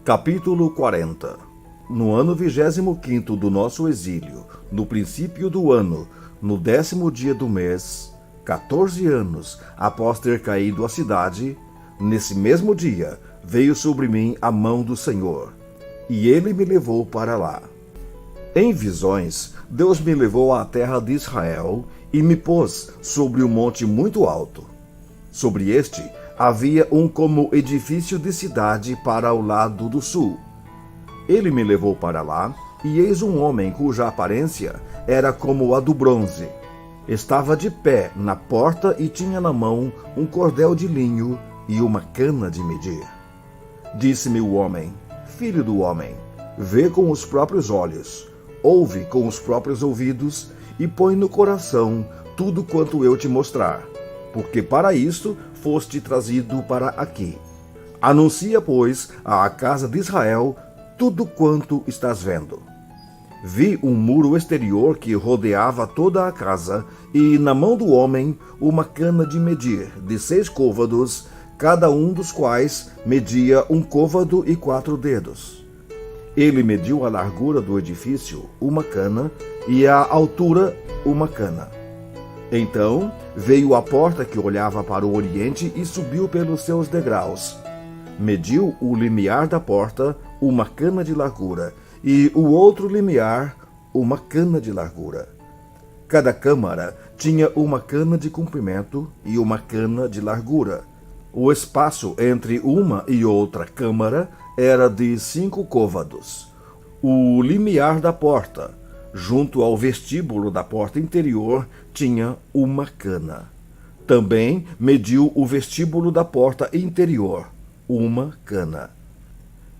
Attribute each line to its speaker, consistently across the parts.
Speaker 1: Capítulo 40. No ano 25º do nosso exílio, no princípio do ano, no 10º dia do mês, 14 anos após ter caído a cidade, nesse mesmo dia veio sobre mim a mão do Senhor, e ele me levou para lá. Em visões, Deus me levou à terra de Israel e me pôs sobre um monte muito alto. Sobre este havia um como edifício de cidade para o lado do sul. Ele me levou para lá, e eis um homem cuja aparência era como a do bronze. Estava de pé na porta e tinha na mão um cordel de linho e uma cana de medir. Disse-me o homem: Filho do homem, vê com os próprios olhos, ouve com os próprios ouvidos e põe no coração tudo quanto eu te mostrar, porque para isto foste trazido para aqui. Anuncia, pois, à casa de Israel tudo quanto estás vendo. Vi um muro exterior que rodeava toda a casa, e na mão do homem uma cana de medir, de 6 côvados, cada um dos quais media 1 côvado e 4 dedos. Ele mediu a largura do edifício, uma cana, e a altura, uma cana. Então veio à porta que olhava para o oriente e subiu pelos seus degraus. Mediu o limiar da porta, uma cana de largura, e o outro limiar, uma cana de largura. Cada câmara tinha uma cana de comprimento e uma cana de largura. O espaço entre uma e outra câmara era de 5 côvados. O limiar da porta, junto ao vestíbulo da porta interior, tinha uma cana. Também mediu o vestíbulo da porta interior, uma cana.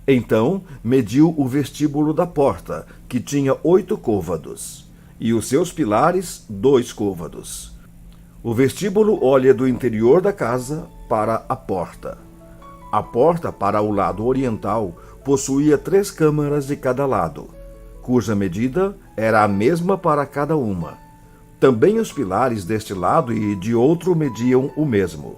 Speaker 1: Então mediu o vestíbulo da porta, que tinha 8 côvados, e os seus pilares 2 côvados. O vestíbulo olha do interior da casa para a porta. A porta para o lado oriental possuía 3 câmaras de cada lado, cuja medida era a mesma para cada uma. Também os pilares deste lado e de outro mediam o mesmo.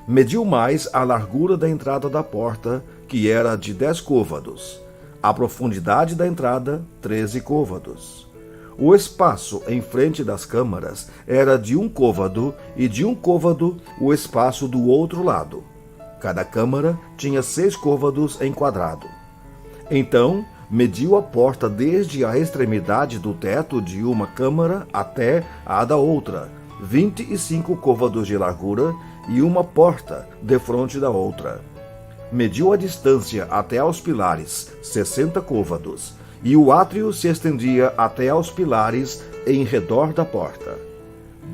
Speaker 1: Mediu mais a largura da entrada da porta, que era de 10 côvados. A profundidade da entrada, 13 côvados. O espaço em frente das câmaras era de 1 côvado, e de 1 côvado o espaço do outro lado. Cada câmara tinha 6 côvados em quadrado. Então mediu a porta desde a extremidade do teto de uma câmara até a da outra, 25 côvados de largura, e uma porta defronte da outra. Mediu a distância até aos pilares, 60 côvados, e o átrio se estendia até aos pilares em redor da porta.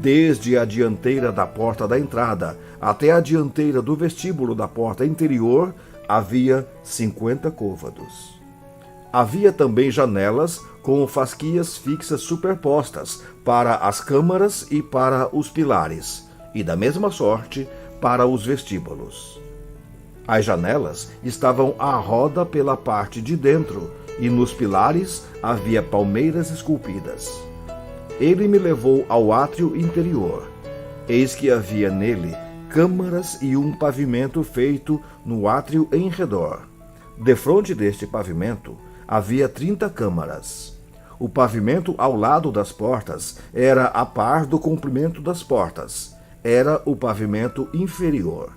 Speaker 1: Desde a dianteira da porta da entrada até a dianteira do vestíbulo da porta interior havia 50 côvados. Havia também janelas com fasquias fixas superpostas para as câmaras e para os pilares, e da mesma sorte para os vestíbulos. As janelas estavam à roda pela parte de dentro, e nos pilares havia palmeiras esculpidas. Ele me levou ao átrio interior. Eis que havia nele câmaras e um pavimento feito no átrio em redor. Defronte deste pavimento havia 30 câmaras. O pavimento ao lado das portas era a par do comprimento das portas. Era o pavimento inferior.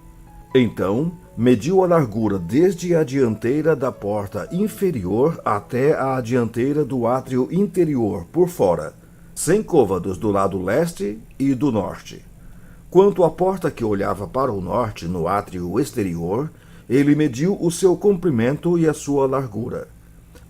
Speaker 1: Então mediu a largura desde a dianteira da porta inferior até a dianteira do átrio interior por fora, 100 côvados do lado leste e do norte. Quanto à porta que olhava para o norte no átrio exterior, ele mediu o seu comprimento e a sua largura.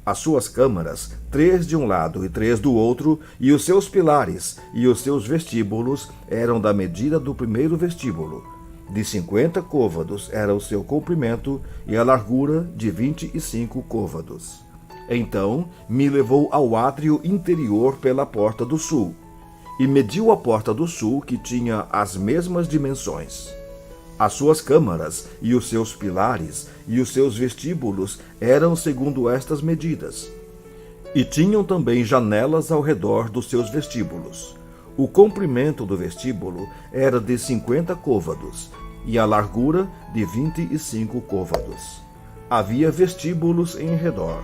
Speaker 1: As suas câmaras, 3 de um lado e 3 do outro, e os seus pilares e os seus vestíbulos eram da medida do primeiro vestíbulo. De 50 côvados era o seu comprimento, e a largura de 25 côvados. Então me levou ao átrio interior pela porta do sul, e mediu a porta do sul, que tinha as mesmas dimensões. As suas câmaras e os seus pilares e os seus vestíbulos eram segundo estas medidas. E tinham também janelas ao redor dos seus vestíbulos. O comprimento do vestíbulo era de 50 côvados, e a largura de 25 côvados. Havia vestíbulos em redor.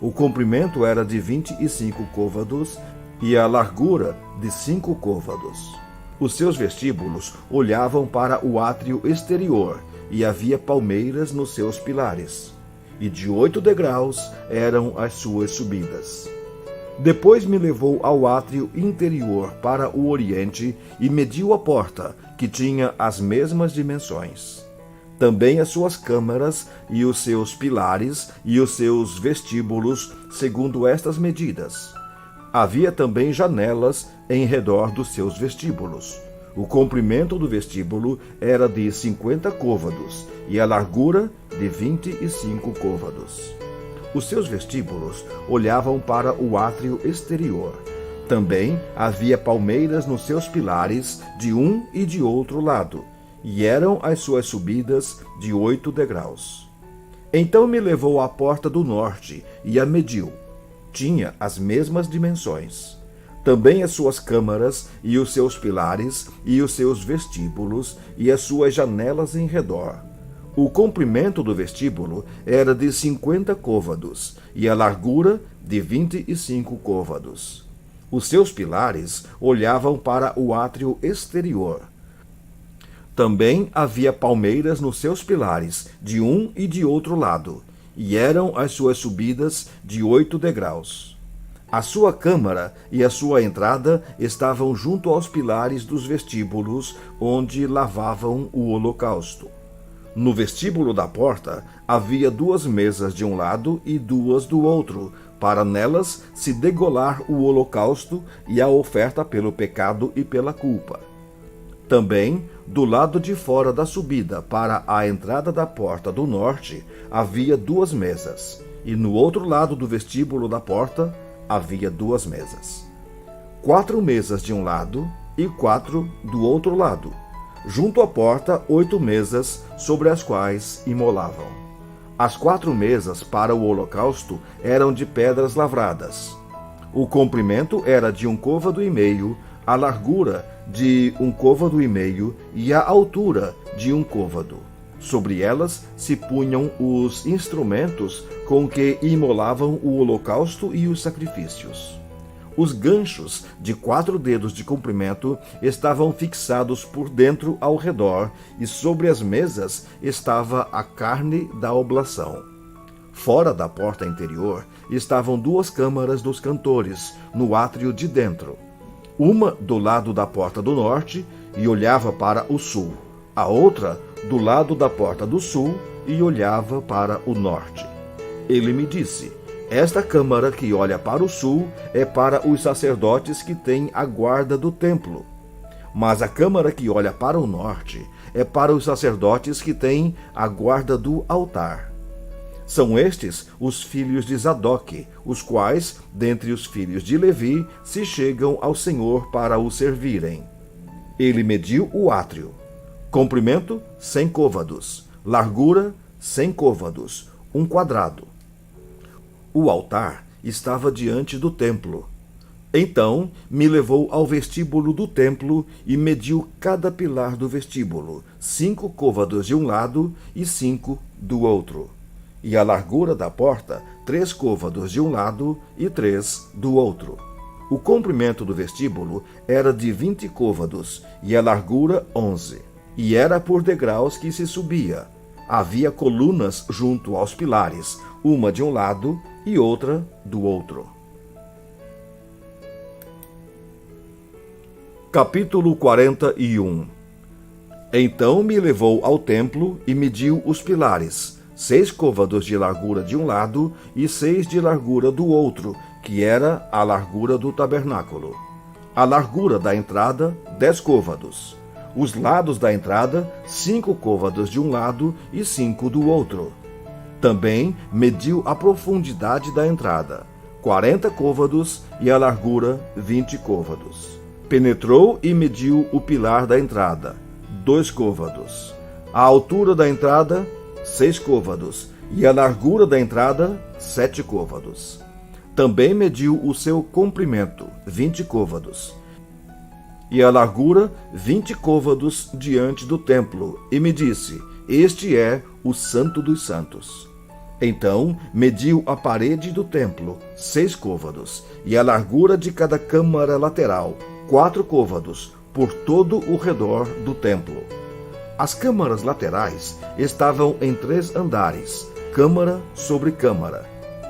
Speaker 1: O comprimento era de 25 côvados e a largura de 5 côvados. Os seus vestíbulos olhavam para o átrio exterior e havia palmeiras nos seus pilares. E de 8 degraus eram as suas subidas. Depois me levou ao átrio interior para o oriente e mediu a porta, que tinha as mesmas dimensões. Também as suas câmaras e os seus pilares e os seus vestíbulos, segundo estas medidas. Havia também janelas em redor dos seus vestíbulos. O comprimento do vestíbulo era de 50 côvados e a largura de 25 côvados. Os seus vestíbulos olhavam para o átrio exterior. Também havia palmeiras nos seus pilares de um e de outro lado, e eram as suas subidas de 8 degraus. Então me levou à porta do norte e a mediu. Tinha as mesmas dimensões. Também as suas câmaras e os seus pilares e os seus vestíbulos e as suas janelas em redor. O comprimento do vestíbulo era de 50 côvados e a largura de 25 côvados. Os seus pilares olhavam para o átrio exterior. Também havia palmeiras nos seus pilares, de um e de outro lado, e eram as suas subidas de 8 degraus. A sua câmara e a sua entrada estavam junto aos pilares dos vestíbulos, onde lavavam o holocausto. No vestíbulo da porta havia 2 mesas de um lado e 2 do outro, para nelas se degolar o holocausto e a oferta pelo pecado e pela culpa. Também, do lado de fora da subida para a entrada da porta do norte, havia 2 mesas, e no outro lado do vestíbulo da porta havia 2 mesas. 4 mesas de um lado e 4 do outro lado. Junto à porta, 8 mesas, sobre as quais imolavam. As 4 mesas para o holocausto eram de pedras lavradas. O comprimento era de 1 côvado e meio, a largura de 1 côvado e meio e a altura de 1 côvado. Sobre elas se punham os instrumentos com que imolavam o holocausto e os sacrifícios. Os ganchos de 4 dedos de comprimento estavam fixados por dentro ao redor, e sobre as mesas estava a carne da oblação. Fora da porta interior estavam 2 câmaras dos cantores, no átrio de dentro. Uma do lado da porta do norte e olhava para o sul. A outra do lado da porta do sul e olhava para o norte. Ele me disse: esta câmara que olha para o sul é para os sacerdotes que têm a guarda do templo. Mas a câmara que olha para o norte é para os sacerdotes que têm a guarda do altar. São estes os filhos de Zadok, os quais, dentre os filhos de Levi, se chegam ao Senhor para o servirem. Ele mediu o átrio. Comprimento, 100 côvados. Largura, 100 côvados. 1 quadrado. O altar estava diante do templo. Então me levou ao vestíbulo do templo e mediu cada pilar do vestíbulo, 5 côvados de um lado e 5 do outro. E a largura da porta, 3 côvados de um lado e 3 do outro. O comprimento do vestíbulo era de 20 côvados e a largura 11. E era por degraus que se subia. Havia colunas junto aos pilares, uma de um lado e outra do outro. Capítulo 41. Então me levou ao templo e mediu os pilares, 6 côvados de largura de um lado e 6 de largura do outro, que era a largura do tabernáculo. A largura da entrada, 10 côvados. Os lados da entrada, 5 côvados de um lado e 5 do outro. Também mediu a profundidade da entrada, 40 côvados, e a largura, 20 côvados. Penetrou e mediu o pilar da entrada, 2 côvados. A altura da entrada, 6 côvados, e a largura da entrada, 7 côvados. Também mediu o seu comprimento, 20 côvados, e a largura, 20 côvados diante do templo, e me disse: este é o Santo dos Santos. Então mediu a parede do templo, 6 côvados, e a largura de cada câmara lateral, 4 côvados, por todo o redor do templo. As câmaras laterais estavam em 3 andares, câmara sobre câmara,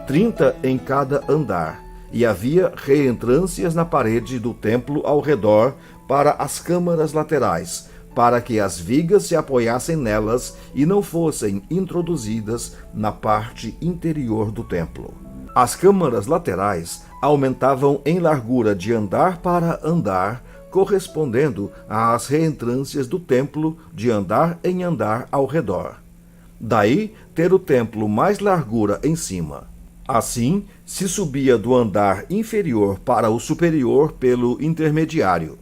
Speaker 1: 30 em cada andar, e havia reentrâncias na parede do templo ao redor para as câmaras laterais, para que as vigas se apoiassem nelas e não fossem introduzidas na parte interior do templo. As câmaras laterais aumentavam em largura de andar para andar, correspondendo às reentrâncias do templo de andar em andar ao redor. Daí ter o templo mais largura em cima. Assim, se subia do andar inferior para o superior pelo intermediário.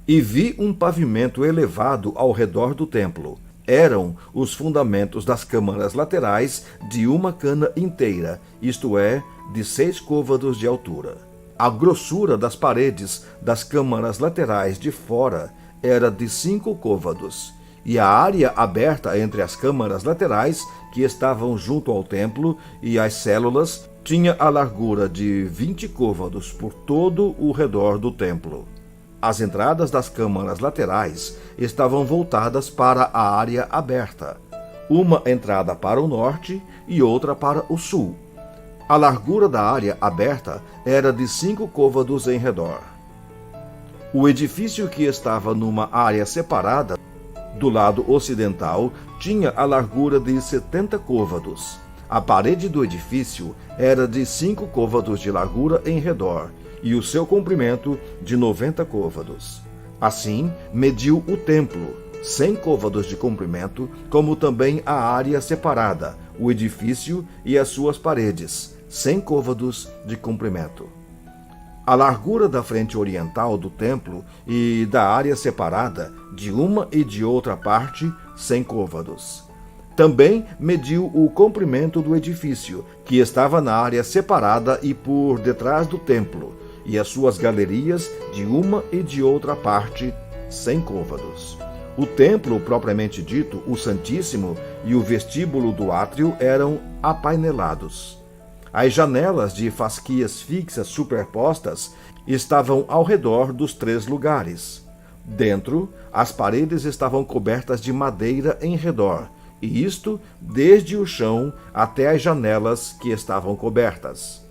Speaker 1: E vi um pavimento elevado ao redor do templo. Eram os fundamentos das câmaras laterais de uma cana inteira, isto é, de 6 côvados de altura. A grossura das paredes das câmaras laterais de fora era de 5 côvados, e a área aberta entre as câmaras laterais, que estavam junto ao templo, e as células, tinha a largura de 20 côvados por todo o redor do templo. As entradas das câmaras laterais estavam voltadas para a área aberta, uma entrada para o norte e outra para o sul. A largura da área aberta era de 5 côvados em redor. O edifício, que estava numa área separada, do lado ocidental, tinha a largura de 70 côvados. A parede do edifício era de 5 côvados de largura em redor, e o seu comprimento de 90 côvados. Assim, mediu o templo, 100 côvados de comprimento, como também a área separada, o edifício e as suas paredes, 100 côvados de comprimento. A largura da frente oriental do templo e da área separada, de uma e de outra parte, 100 côvados. Também mediu o comprimento do edifício, que estava na área separada e por detrás do templo, e as suas galerias de uma e de outra parte, 100 côvados. O templo, propriamente dito, o Santíssimo, e o vestíbulo do átrio eram apainelados. As janelas de fasquias fixas superpostas estavam ao redor dos 3 lugares. Dentro, as paredes estavam cobertas de madeira em redor, e isto desde o chão até as janelas que estavam cobertas.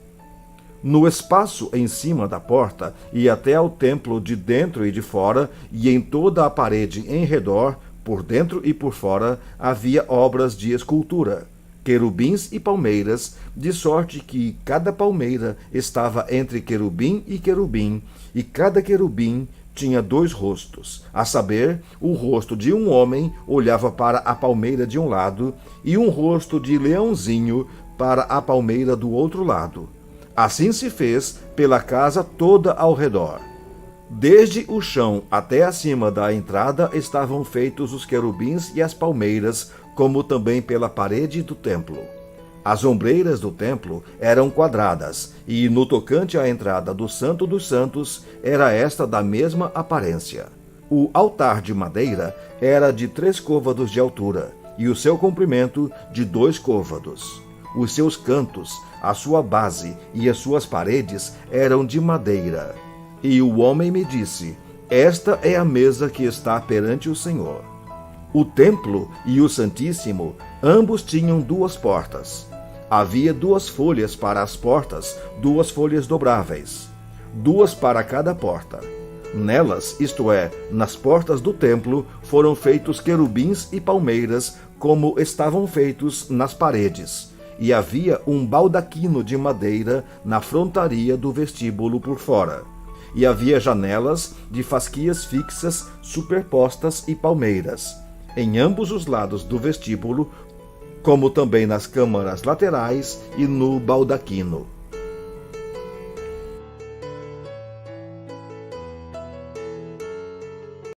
Speaker 1: No espaço em cima da porta e até ao templo de dentro e de fora, e em toda a parede em redor, por dentro e por fora, havia obras de escultura, querubins e palmeiras, de sorte que cada palmeira estava entre querubim, e cada querubim tinha 2 rostos, a saber, o rosto de um homem olhava para a palmeira de um lado, e um rosto de leãozinho para a palmeira do outro lado. Assim se fez pela casa toda ao redor. Desde o chão até acima da entrada estavam feitos os querubins e as palmeiras, como também pela parede do templo. As ombreiras do templo eram quadradas, e no tocante à entrada do Santo dos Santos, era esta da mesma aparência. O altar de madeira era de 3 côvados de altura, e o seu comprimento de 2 côvados. Os seus cantos, a sua base e as suas paredes eram de madeira. E o homem me disse: esta é a mesa que está perante o Senhor. O templo e o Santíssimo, ambos tinham 2 portas. Havia 2 folhas para as portas, 2 folhas dobráveis, 2 para cada porta. Nelas, isto é, nas portas do templo, foram feitos querubins e palmeiras, como estavam feitos nas paredes. E havia um baldaquino de madeira na frontaria do vestíbulo por fora. E havia janelas de fasquias fixas superpostas e palmeiras, em ambos os lados do vestíbulo, como também nas câmaras laterais e no baldaquino.